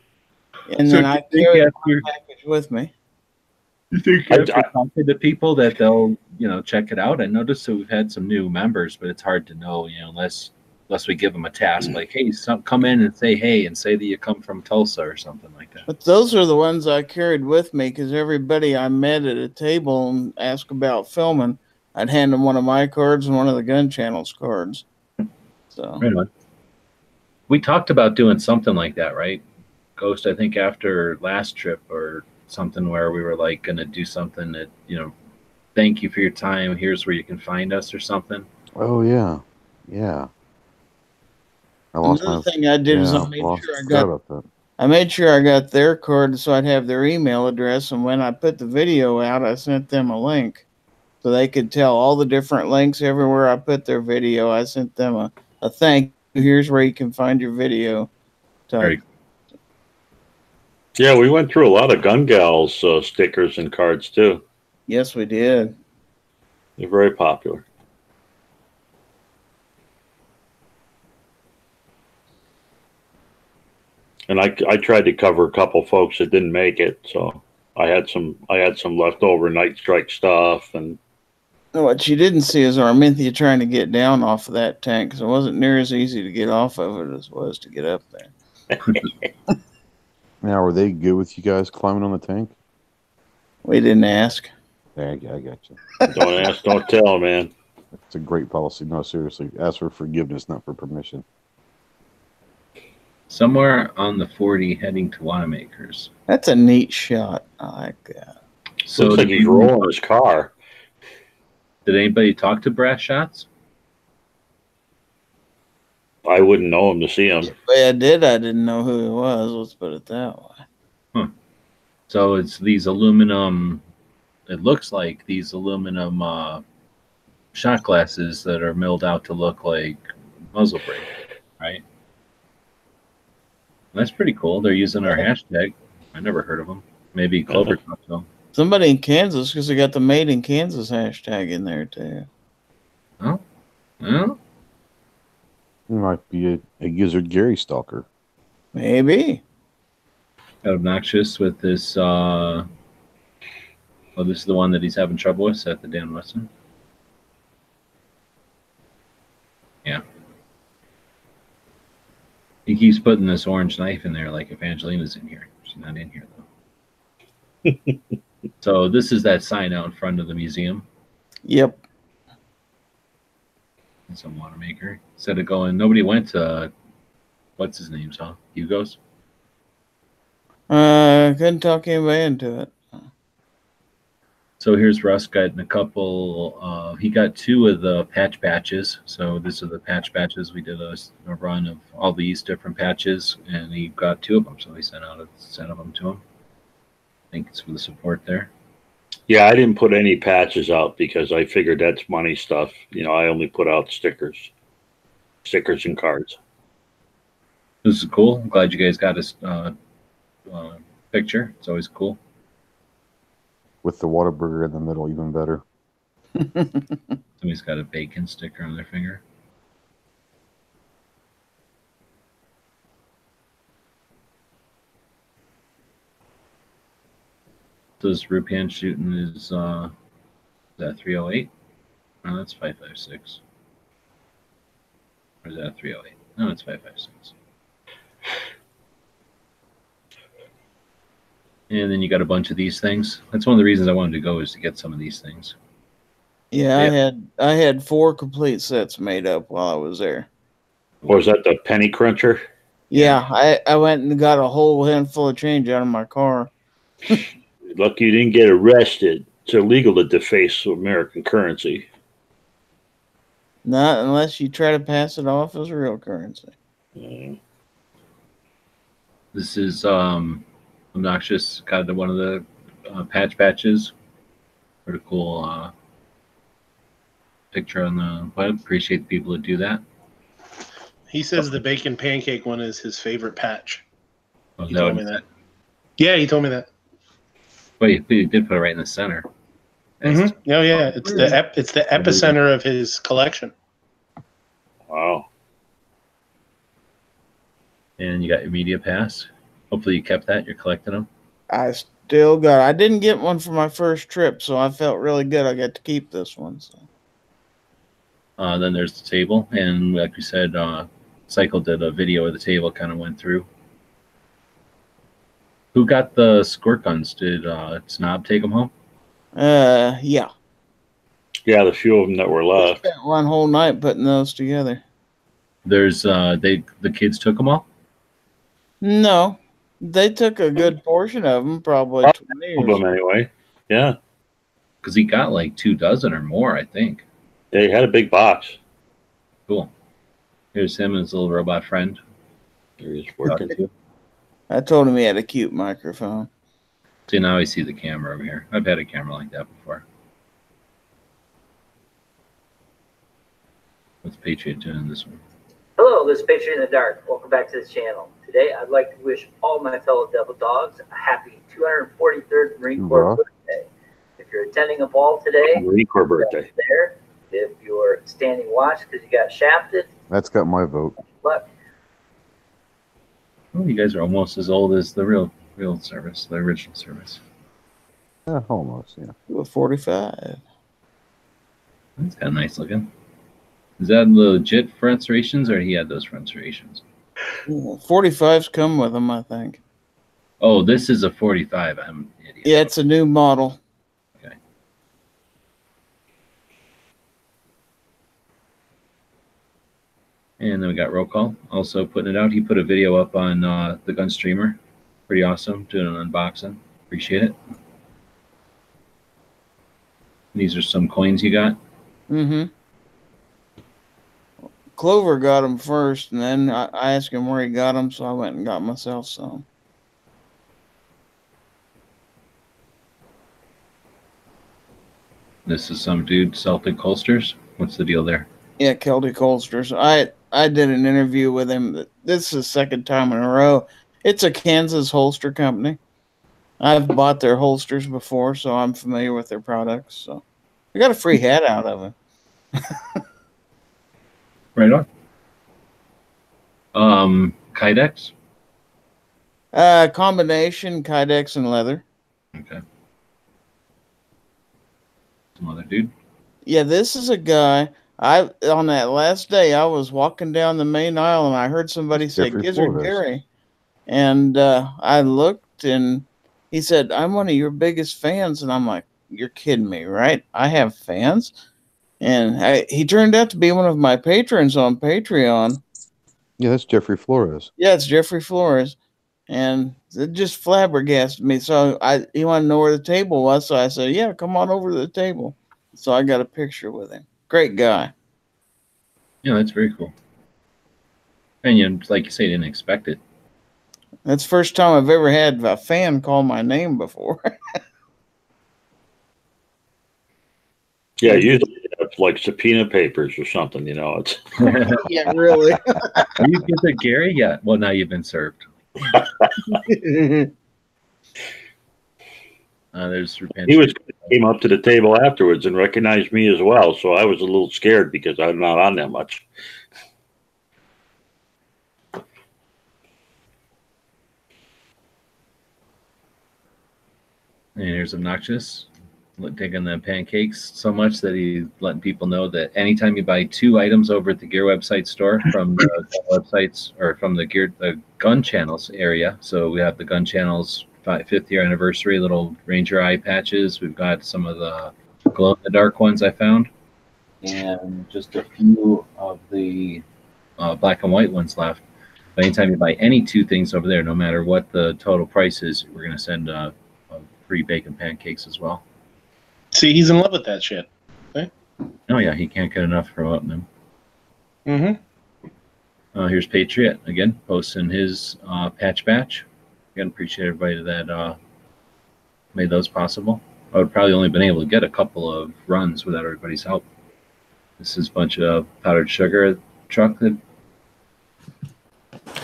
And then I carried my package with me. You think after talking to people that they'll, check it out? I noticed that we've had some new members, but it's hard to know, unless we give them a task like, hey, come in and say hey, and say that you come from Tulsa or something like that. But those are the ones I carried with me because everybody I met at a table and asked about filming, I'd hand them one of my cards and one of the Gun Channel's cards. So right on. We talked about doing something like that, right? Ghost, I think after last trip or something where we were like going to do something that, thank you for your time. Here's where you can find us or something. Oh, yeah. Yeah. Another thing I did is I made sure I got their card so I'd have their email address. And when I put the video out, I sent them a link so they could tell all the different links everywhere I put their video. I sent them a thank you. Here's where you can find your video. Yeah, we went through a lot of Gun Gals stickers and cards too. Yes, we did. They're very popular. And I tried to cover a couple folks that didn't make it, so I had some leftover Night Strike stuff. And what you didn't see is Armentia trying to get down off of that tank, because it wasn't near as easy to get off of it as it was to get up there. Now, were they good with you guys climbing on the tank? We didn't ask. Yeah, I got you. Don't ask, don't tell, man. It's a great policy. No, seriously. Ask for forgiveness, not for permission. Somewhere on the 40 heading to Wanamaker's. That's a neat shot. I like that. So looks like he's rolling his car. Did anybody talk to Brass Shots? I wouldn't know him to see him. The way I didn't know who he was. Let's put it that way. Huh. So it's these aluminum, it looks like these aluminum shot glasses that are milled out to look like muzzle brake, right? That's pretty cool. They're using our hashtag. I never heard of them. Maybe Clover talked to them. Somebody in Kansas, because they got the Made in Kansas hashtag in there too. Oh, well, He might be a Gizzard Gary stalker. Maybe. Got obnoxious with this. Oh, this is the one that he's having trouble with at the Dan Weston. Yeah. He keeps putting this orange knife in there like if Angelina's in here. She's not in here, though. So this is that sign out in front of the museum. Yep. Some water maker. Instead of going, nobody went to, what's his name, huh? Hugo's? Couldn't talk anybody into it. So here's Russ getting a couple. He got 2 of the patches. So these are the patch patches. We did a run of all these different patches, and he got 2 of them. So he sent out a set of them to him. I think it's for the support there. Yeah, I didn't put any patches out because I figured that's money stuff. You know, I only put out stickers and cards. This is cool. I'm glad you guys got his picture. It's always cool. With the Whataburger in the middle, even better. Somebody's got a bacon sticker on their finger. So this Rupan shooting is that 308? No, that's 556. Or is that 308? No, it's 556. And then you got a bunch of these things. That's one of the reasons I wanted to go, is to get some of these things. Yeah, I had 4 complete sets made up while I was there. Was that the penny cruncher? Yeah, I went and got a whole handful of change out of my car. Lucky you didn't get arrested. It's illegal to deface American currency. Not unless you try to pass it off as real currency. This is obnoxious. Got one of the patches. Pretty cool picture on the web. Appreciate the people that do that. He says the bacon pancake one is his favorite patch. Oh, he told me that. Yeah, he told me that. Wait, he did put it right in the center. Mm-hmm. Oh yeah, it's the epicenter of his collection. Wow. And you got your media pass. Hopefully you kept that. You're collecting them. I still got. I didn't get one for my first trip, so I felt really good. I got to keep this one. So. Then there's the table, and like we said, Cycle did a video of the table. Kind of went through. Who got the squirt guns? Did Snob take them home? Yeah. Yeah, the few of them that were left. I spent one whole night putting those together. There's the kids took them all. No, they took a good portion of them, probably 20 of them anyway. Yeah, because he got like 24 or more, I think. Yeah, he had a big box. Cool. Here's him and his little robot friend. There he's working too. I told him he had a cute microphone. See, now I see the camera over here. I've had a camera like that before. What's Patriot doing in this one? Hello, this is Patriot in the Dark. Welcome back to the channel. Today, I'd like to wish all my fellow Devil Dogs a happy 243rd Marine Corps birthday. If you're attending a ball today, Marine Corps birthday. There. If you're standing watch because you got shafted, that's got my vote. Luck. Well, you guys are almost as old as the real service, the original service. Yeah, almost. Yeah. 45. That's kind of nice looking. Is that legit front serrations, or he had those front serrations? 45s come with them, I think. Oh, this is a 45. I'm an idiot. Yeah, it's a new model. Okay. And then we got roll call. Also putting it out. He put a video up on the gun streamer. Pretty awesome. Doing an unboxing. Appreciate it. These are some coins you got. Mm-hmm. Clover got them first, and then I asked him where he got them, so I went and got myself some. This is some dude, Celtic holsters. What's the deal there? Yeah, Celtic holsters. I did an interview with him. This is the second time in a row. It's a Kansas holster company. I've bought their holsters before, so I'm familiar with their products. So I got a free hat out of it. Right on. Kydex? Combination Kydex and leather. Okay. Some other dude? Yeah, this is a guy. On that last day, I was walking down the main aisle and I heard somebody say Gizzard Gary. And I looked and he said, I'm one of your biggest fans. And I'm like, you're kidding me, right? I have fans? And he turned out to be one of my patrons on Patreon. Yeah, that's Jeffrey Flores. Yeah, it's Jeffrey Flores. And it just flabbergasted me. So he wanted to know where the table was. So I said, yeah, come on over to the table. So I got a picture with him. Great guy. Yeah, that's very cool. And you, like you say, didn't expect it. That's the first time I've ever had a fan call my name before. Yeah, usually it's like subpoena papers or something, you know. It's yeah, really. Are you Gizzard Gary? Yeah. Well, now you've been served. He came up to the table afterwards and recognized me as well, so I was a little scared because I'm not on that much. And here's Obnoxious, taking the pancakes so much that he's letting people know that anytime you buy 2 items over at the Gear website store from the websites or from the Gun Channels area. So we have the Gun Channels 5th year anniversary little Ranger eye patches. We've got some of the glow in the dark ones I found, and just a few of the black and white ones left. But anytime you buy any 2 things over there, no matter what the total price is, we're going to send free bacon pancakes as well. See, he's in love with that shit. Okay? Oh yeah, he can't get enough from opening them. Mm-hmm. Here's Patriot again, posting his patch batch. Again, appreciate everybody that made those possible. I would probably only been able to get a couple of runs without everybody's help. This is a bunch of powdered sugar truck that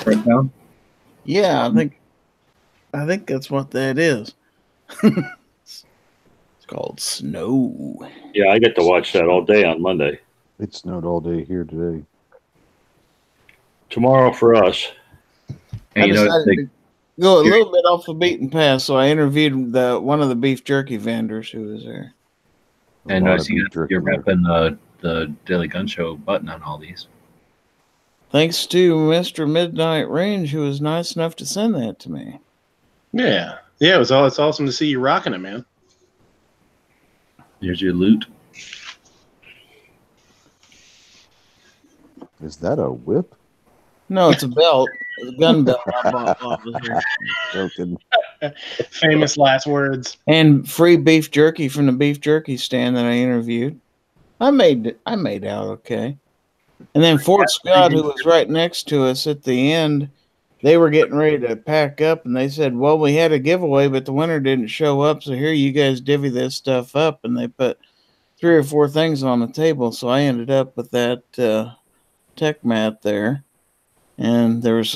broke down. Yeah, I think that's what that is. It's called snow. Yeah, I get to watch that all day on Monday. It snowed all day here today. Tomorrow for us. And I decided to go a little bit off the beaten path, so I interviewed one of the beef jerky vendors who was there. And I see you're repping the Daily Gun Show button on all these. Thanks to Mr. Midnight Range, who was nice enough to send that to me. Yeah. Yeah, it's awesome to see you rocking it, man. Here's your loot. Is that a whip? No, it's a belt. It's a gun belt I bought off of here. Joking. Famous last words. And free beef jerky from the beef jerky stand that I interviewed. I made out okay. And then Fort Scott, who was right next to us at the end, they were getting ready to pack up, and they said, well, we had a giveaway, but the winner didn't show up, so here you guys divvy this stuff up. And they put 3 or 4 things on the table, so I ended up with that tech mat there. And there was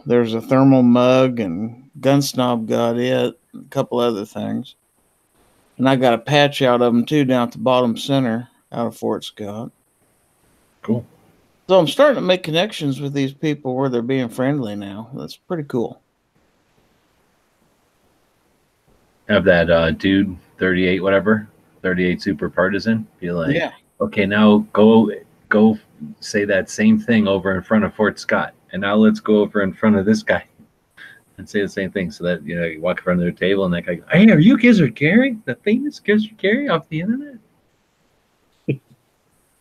there's a thermal mug, and Gun Snob got it, and a couple other things. And I got a patch out of them, too, down at the bottom center out of Fort Scott. Cool. So I'm starting to make connections with these people where they're being friendly now. That's pretty cool. Have that dude 38 whatever, 38 super partisan be like, yeah, okay, now go say that same thing over in front of Fort Scott, and now let's go over in front of this guy and say the same thing, so that you walk in front of their table and that guy goes, hey, are you Gizzard Gary, the famous Gizzard Gary off the internet?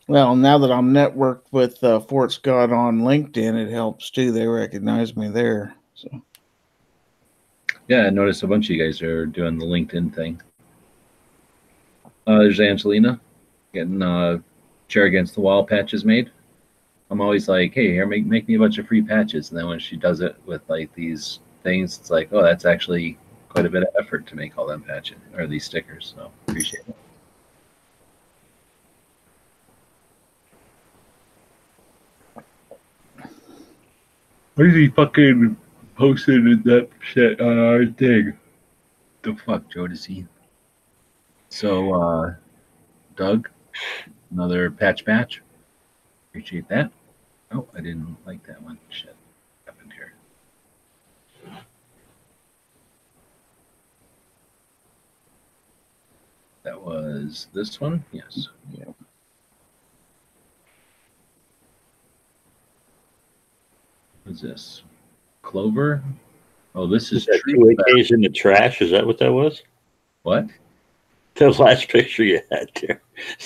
Well, now that I'm networked with Fort Scott on LinkedIn, it helps too. They recognize me there. So, yeah, I noticed a bunch of you guys are doing the LinkedIn thing. There's Angelina getting chair against the wall patches made. I'm always like, hey, here, make me a bunch of free patches. And then when she does it with like these things, it's like, oh, that's actually quite a bit of effort to make all them patches or these stickers. So appreciate it. Where's he fucking posted that shit on our thing. The fuck, Jodeci. So, Doug, another patch. Appreciate that. Oh, I didn't like that one. Shit. What happened here? That was this one? Yes. Yeah. What's this? Clover? Oh, this is that true. 2 AKs in the trash. Is that what that was? What? The last picture you had there.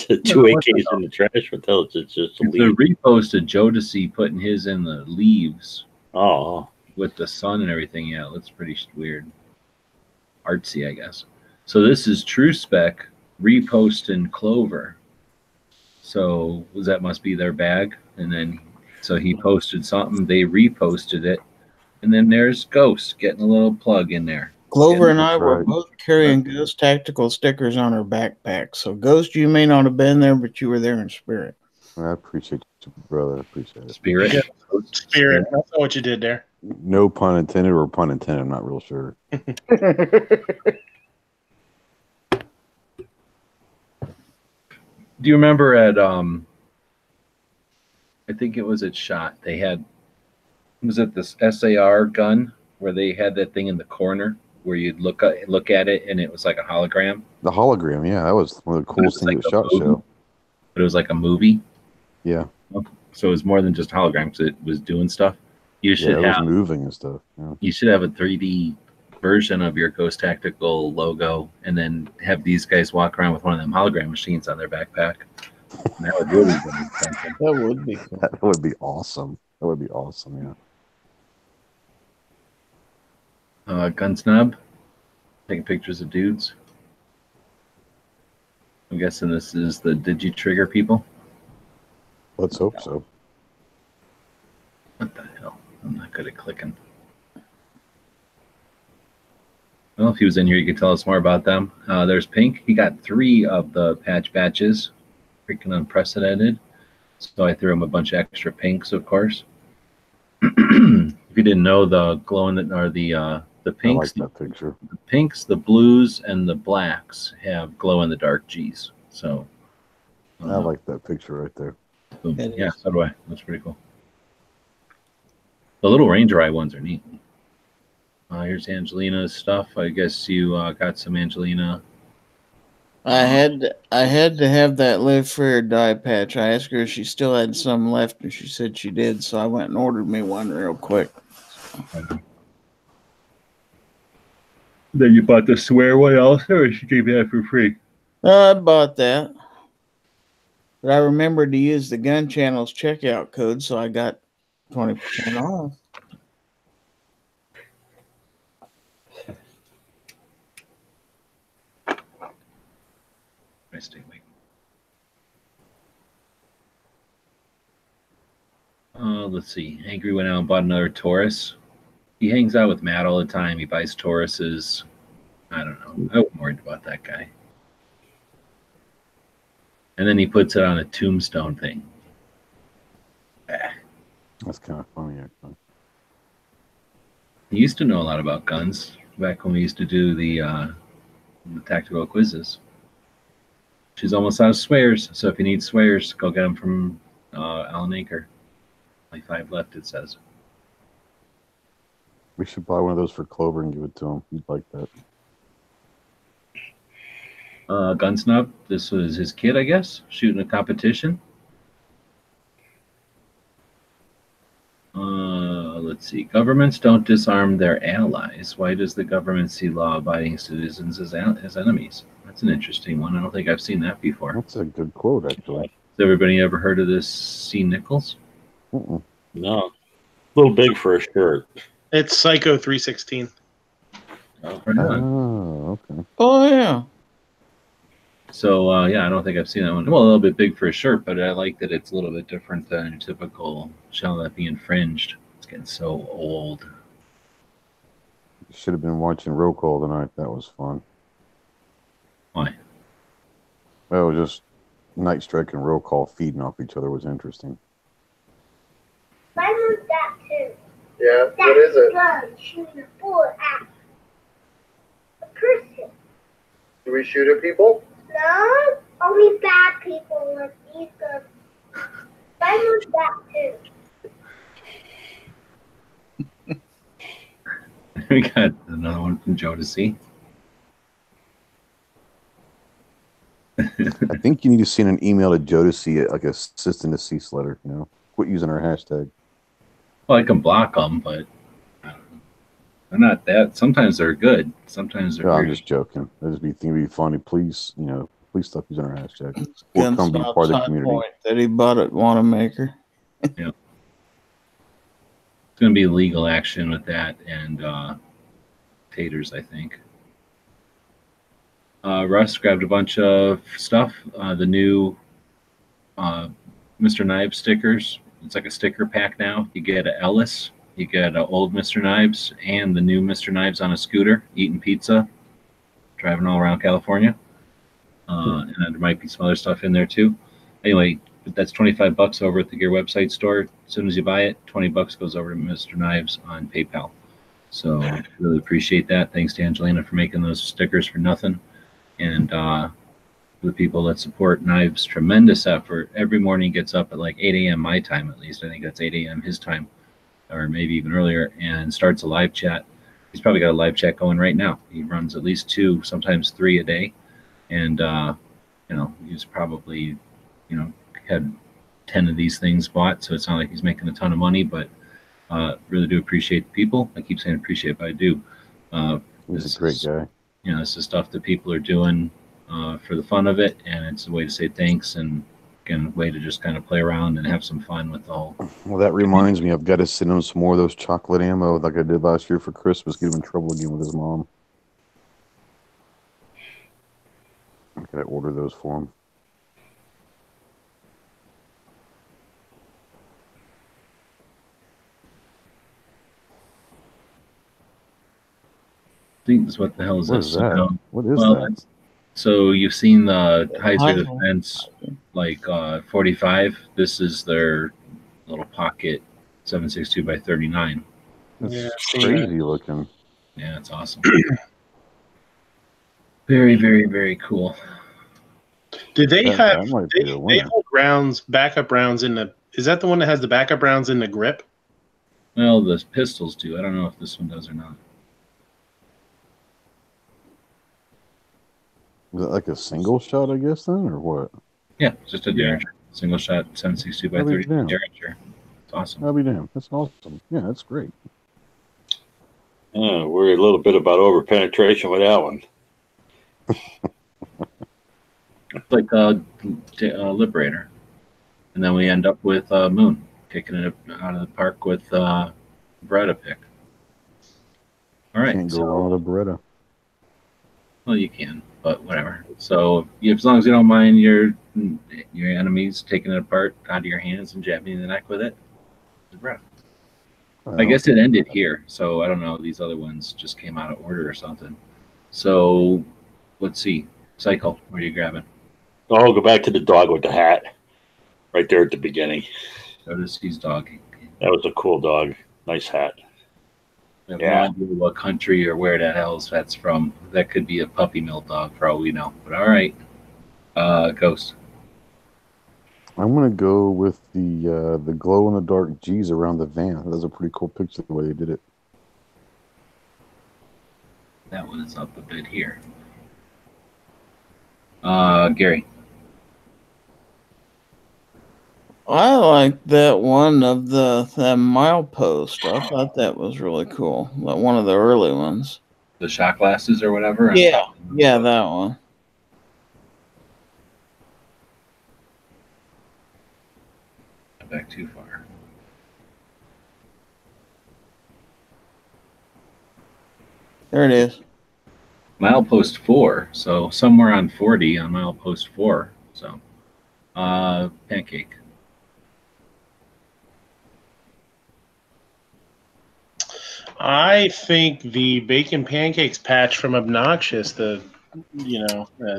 The 2 AKs in the trash. What the hell? It's just a The leaf. repost of Jodeci putting his in the leaves. Oh. With the sun and everything. Yeah, it looks pretty weird. Artsy, I guess. So this is True Spec reposting Clover. So that must be their bag. And then, so he posted something. They reposted it. And then there's Ghost getting a little plug in there. Clover and I were both carrying Ghost tactical stickers on our backpacks. So, Ghost, you may not have been there, but you were there in spirit. I appreciate you, brother. I appreciate it. Spirit. Yeah. Spirit. That's not what you did there. No pun intended or pun intended. I'm not real sure. Do you remember at I think it was at SHOT, they had, was it this SAR gun where they had that thing in the corner where you'd look at it and it was like a hologram? The hologram, yeah, that was one of the coolest things at SHOT Show. But it was like a movie? Yeah. So it was more than just hologram because it was doing stuff. You should it have was moving and stuff. Yeah. You should have a 3D version of your Ghost Tactical logo and then have these guys walk around with one of them hologram machines on their backpack. And that would really be something. That would be cool. That would be awesome. That would be awesome, yeah. Gun Snob, taking pictures of dudes. I'm guessing this is the Digi-Trigger people. Let's hope so. What the hell? I'm not good at clicking. Well, if he was in here, you could tell us more about them. There's Pink. He got 3 of the patch batches. Freaking unprecedented. So I threw him a bunch of extra pinks, of course. If you didn't know, the glowing or the pinks, I like that picture. The pinks, the blues, and the blacks have glow in the dark G's. So I like that picture right there. Yeah, so do I. That's pretty cool. The little Ranger Eye ones are neat. Here's Angelina's stuff. I guess you got some Angelina. I had to have that live free or die patch. I asked her if she still had some left, and she said she did. So I went and ordered me one real quick. Then you bought the swear one also, or she gave you that for free? I bought that, but I remembered to use the Gun Channel's checkout code, so I got 20% off. Let's see. Angry went out and bought another Taurus. He hangs out with Matt all the time. He buys Tauruses. I don't know. I wasn't worried about that guy. And then he puts it on a tombstone thing. That's kind of funny, actually. He used to know a lot about guns back when we used to do the tactical quizzes. She's almost out of swears, so if you need swears, go get them from Alan Acre. Only 5 left, it says. We should buy one of those for Clover and give it to him. He'd like that. Gun Snub, this was his kid, I guess, shooting a competition. Let's see. Governments don't disarm their allies. Why does the government see law-abiding citizens as enemies? That's an interesting one. I don't think I've seen that before. That's a good quote, actually. Has everybody ever heard of this C. Nichols? No. A little big for a shirt. It's Psycho 316. Oh, right on. Oh, okay. Oh, yeah. So, yeah, I don't think I've seen that one. Well, a little bit big for a shirt, but I like that it's a little bit different than your typical shall that be infringed. It's getting so old. Should have been watching Roll Call tonight. That was fun. Why? Well, just Night Strike and Roll Call feeding off each other was interesting. Mine was that too. Yeah, what is it? Gun shooting a bullet at a person. Do we shoot at people? No, only bad people with these guns. I was that too. We got another one from Joe to see. I think you need to send an email to Jodeci, like a assistant to cease letter. You know, quit using our hashtag. Well, I can block them, but they're not that. Sometimes they're good. Sometimes they're. No, I'm just joking. It'd be funny. Please, please stop using our hashtag. We'll come be part of the community. Point that he bought at Wanamaker. Yeah. It's going to be legal action with that and taters, I think. Russ grabbed a bunch of stuff. The new Mr. Knives stickers. It's like a sticker pack now. You get a Ellis, you get an old Mr. Knives, and the new Mr. Knives on a scooter, eating pizza, driving all around California. And there might be some other stuff in there too. Anyway, that's $25 over at the Gear website store. As soon as you buy it, $20 goes over to Mr. Knives on PayPal. So really appreciate that. Thanks to Angelina for making those stickers for nothing. And the people that support Knives, tremendous effort. Every morning he gets up at like 8 a.m. my time, at least. I think that's 8 a.m. his time, or maybe even earlier, and starts a live chat. He's probably got a live chat going right now. He runs at least 2, sometimes 3 a day. And, he's probably, had 10 of these things bought, so it's not like he's making a ton of money, but really do appreciate the people. I keep saying appreciate, but I do. He's a great guy. This is stuff that people are doing for the fun of it, and it's a way to say thanks and, again, a way to just kind of play around and have some fun with the whole. Well, that reminds me, I've got to send him some more of those chocolate ammo like I did last year for Christmas. Get him in trouble again with his mom. I gotta order those for him. I think this, what the hell is what this? Is that? What is that? So you've seen the Heiser Defense, like 45. This is their little pocket 7.62 by 39. That's crazy looking. Yeah, it's awesome. Very, very, very cool. Did they they hold rounds, backup rounds in the? Is that the one that has the backup rounds in the grip? Well, the pistols do. I don't know if this one does or not. Is it like a single shot, I guess, then, or what? Yeah, just a Derringer. Single shot, 7.62 by 30 Derringer. It's awesome. I'll be damned. That's awesome. Yeah, that's great. Worry a little bit about over penetration with that one. It's like a Liberator. And then we end up with Moon, kicking it out of the park with Beretta pick. All right. Can't go wrong with a Beretta. Well, you can, but whatever. So as long as you don't mind your enemies taking it apart out of your hands and jabbing you in the neck with it, it's a Beretta. I guess it ended here, so I don't know. These other ones just came out of order or something. So let's see. Cycle, what are you grabbing? Oh, go back to the dog with the hat. Right there at the beginning. Notice his dog. That was a cool dog. Nice hat. I have no idea what country or where that hell's that's from. That could be a puppy mill dog for all we know. But all right. Ghost. I'm gonna go with the glow in the dark G's around the van. That was a pretty cool picture the way they did it. That one is up a bit here. Gary. I like that one of that milepost. I thought that was really cool. Like one of the early ones. The shot glasses or whatever? Yeah, that one. Not back too far. There it is. Milepost 4, so somewhere on 40 on milepost 4. So, pancake. I think the bacon pancakes patch from Obnoxious,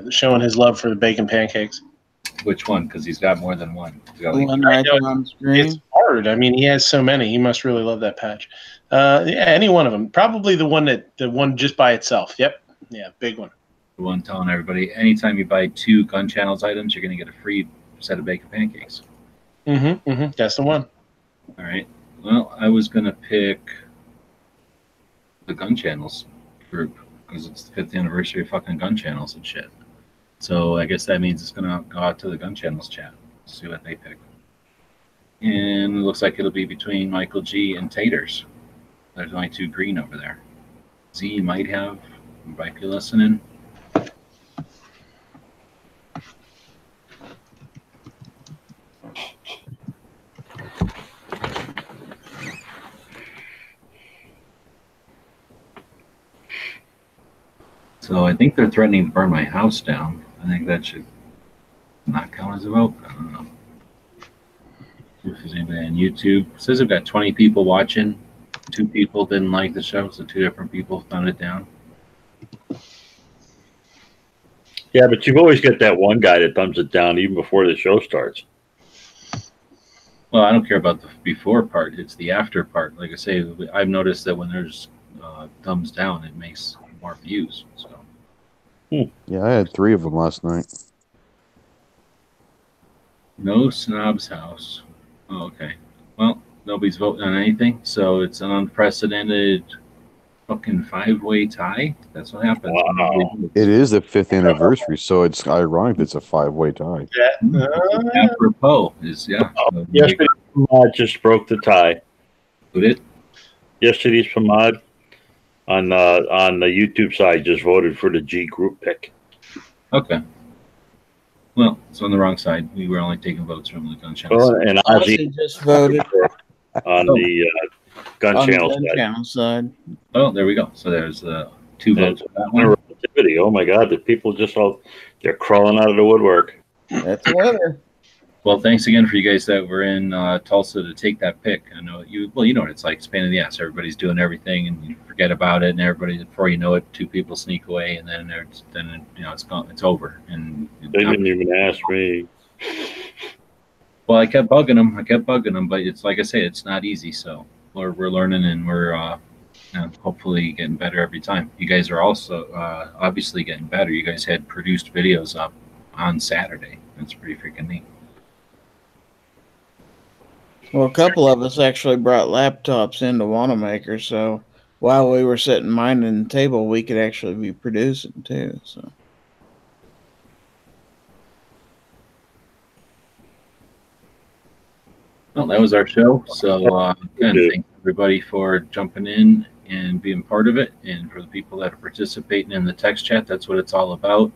showing his love for the bacon pancakes. Which one? Because he's got more than one. The one right there on the screen. It's hard. I mean, he has so many. He must really love that patch. Yeah, any one of them. Probably the one just by itself. Yep. Yeah, big one. The one telling everybody, anytime you buy 2 Gun Channels items, you're going to get a free set of bacon pancakes. That's the one. All right. Well, I was going to pick the Gun Channels group because it's the 5th anniversary of fucking Gun Channels and shit. So I guess that means it's going to go out to the Gun Channels chat. See what they pick. And it looks like it'll be between Michael G and Taters. There's only 2 green over there. Z might be listening. So I think they're threatening to burn my house down. I think that should not count as a vote. I don't know. If there's anybody on YouTube. It says I've got 20 people watching. 2 people didn't like the show, so 2 different people thumbed it down. Yeah, but you've always got that one guy that thumbs it down even before the show starts. Well, I don't care about the before part. It's the after part. Like I say, I've noticed that when there's thumbs down, it makes more views. So. Yeah, I had 3 of them last night. No Snob's house. Oh, okay. Well, nobody's voting on anything, so it's an unprecedented fucking 5-way tie. That's what happens. Wow. It is the 5th anniversary, so it's ironic it's a 5-way tie. Apropos is Yesterday's Hamad just broke the tie. Who did? Yesterday's Hamad on the YouTube side just voted for the G group pick. Okay. Well, it's on the wrong side. We were only taking votes from the Gun Channel Well, side. and Ozzy just voted on the Gun Channel side. Oh, there we go. So there's 2 votes for that one. Relativity. Oh my God, the people they're crawling out of the woodwork. That's the weather. Well, thanks again for you guys that were in Tulsa to take that pick. I know you know what it's like. It's a pain in the ass. Everybody's doing everything, and you forget about it, and everybody before you know it, 2 people sneak away, and then it's gone. It's over. And they didn't even ask me. Well, I kept bugging them, but it's like I say, it's not easy. So we're learning, and we're hopefully getting better every time. You guys are also obviously getting better. You guys had produced videos up on Saturday. That's pretty freaking neat. Well, a couple of us actually brought laptops into Wanamaker, so while we were sitting minding the table, we could actually be producing too. So. Well, that was our show. So again, thanks everybody for jumping in and being part of it, and for the people that are participating in the text chat. That's what it's all about.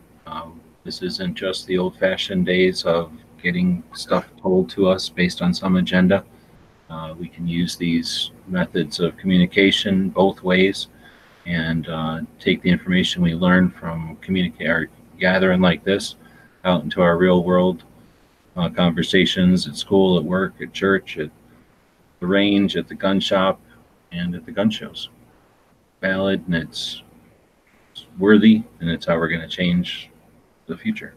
This isn't just the old-fashioned days of getting stuff told to us based on some agenda. We can use these methods of communication both ways, and take the information we learn from gathering like this out into our real world conversations at school, at work, at church, at the range, at the gun shop, and at the gun shows. Valid, and it's worthy, and it's how we're going to change the future.